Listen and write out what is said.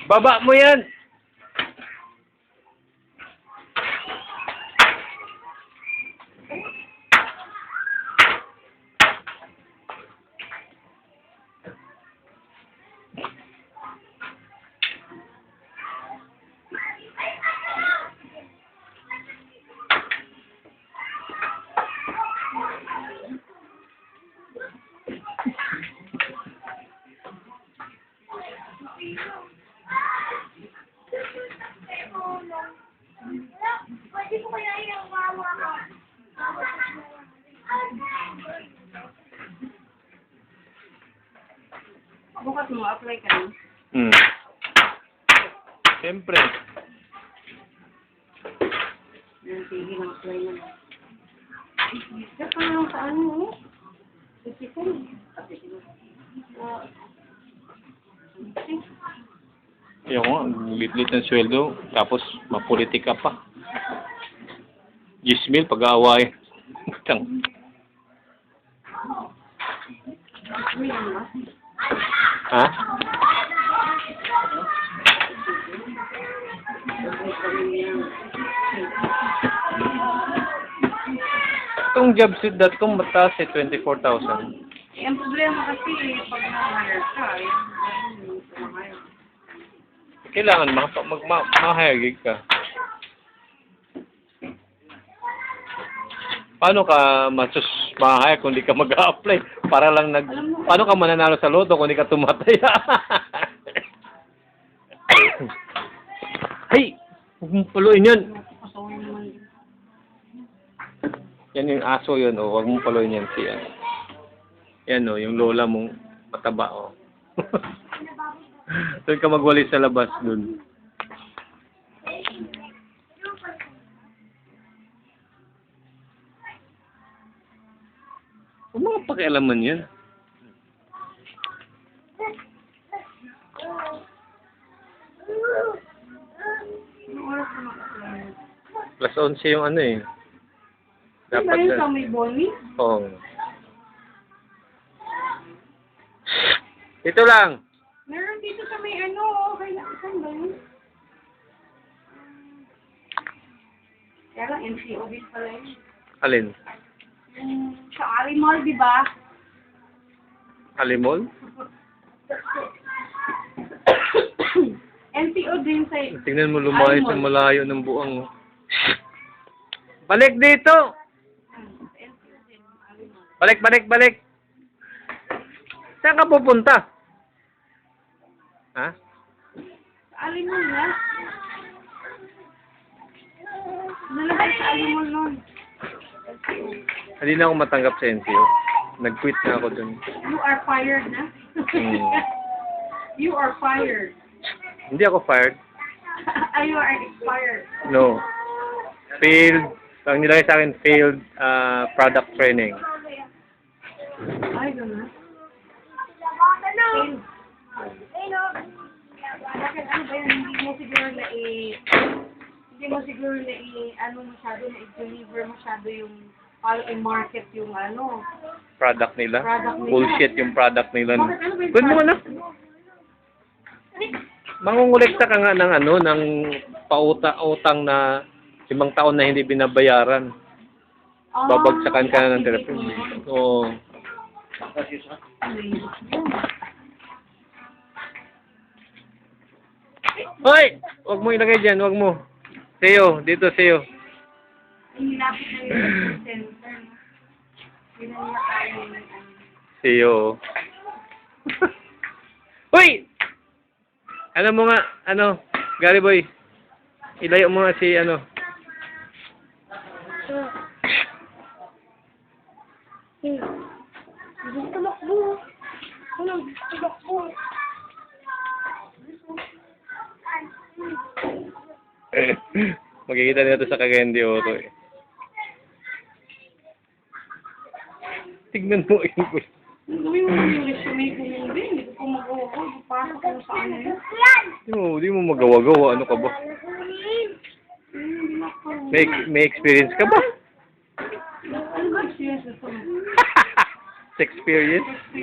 Baba mo yan! Pwede ko kaya yung mama ko. Bukas mo, apply ka na. Siyempre. Sige, apply na. Diyan pa lang sa ano, Kasi ko. Ayaw ko nga, lit-lit ng sweldo, tapos mapolitika pa. 10,000 pag-aaway. Ha? Itong jobseat.com mataas 24,000. Ang problema kasi, pag na-hire ka, Kailangan ma-hire gig ka. Paano ka ma-hire kung di ka mag-a-apply? Para lang paano ka mananalo sa loto kung di ka tumataya? Hey! Huwag mong paluin yan! Yan yung aso yun, o. Huwag mong paluin yan siya. Yan, o. Yung lola mong mataba, o. Doon ka magwalis sa labas, dun. Huwag mga pakialaman yan. Plus 11 yung ano eh. Dapat Dapat yun sa may boni? Oo. Ito lang. Meron dito sa may ano, kaya saan ba yun? Kaya lang, MCOB pala yun. Alin? Sa Arimall, di ba? Alimol? MCO din sa... Tingnan mo lumayo sa malayo ng buang. Oh. Balik dito! Balik, balik, balik! Saan ka pupunta? Ha? Sa Arimall na? Nalagay sa Arimall nun. Hindi na ako matanggap sa NCO. Nag-quit na ako dun. You are fired na? You are fired. Hindi ako fired. You are expired. No. Failed. Ang nilagay sa akin, failed product training. Ay, gano'n. Ano? Ano? Bakit ano ba yun? Hindi mo siguro na ano masyado, na i-deliver masyado yung i-market yung ano. Product nila. Product nila. Bullshit yung product nila. Bakit ano ba yung Pwede mo na. Mangungulekta ka nga ng ano, ng utang na 5 taon na hindi binabayaran. Babagsakan ka na ng telepono. Oo. Hoy! Huwag mo ilagay dyan, huwag mo. Sa'yo, dito sa'yo. Hinapit na yung center. Hindi na nila kaya yung Sa'yo. Hoy! Ano mo nga, ano, Gary Boy, ilayo mo nga si, ano. Tumakbo. Ano? Tumakbo. Makikita nila ito sa Cagayan de Oro eh. Tignan mo yun. Gawin mo yung resume ko hindi. Hindi ko magawa ko. Pasok ko sa ano yun. Di mo magawa-gawa. Ano ka ba? May experience ka ba? Ano ba experience gusto mo. Experience?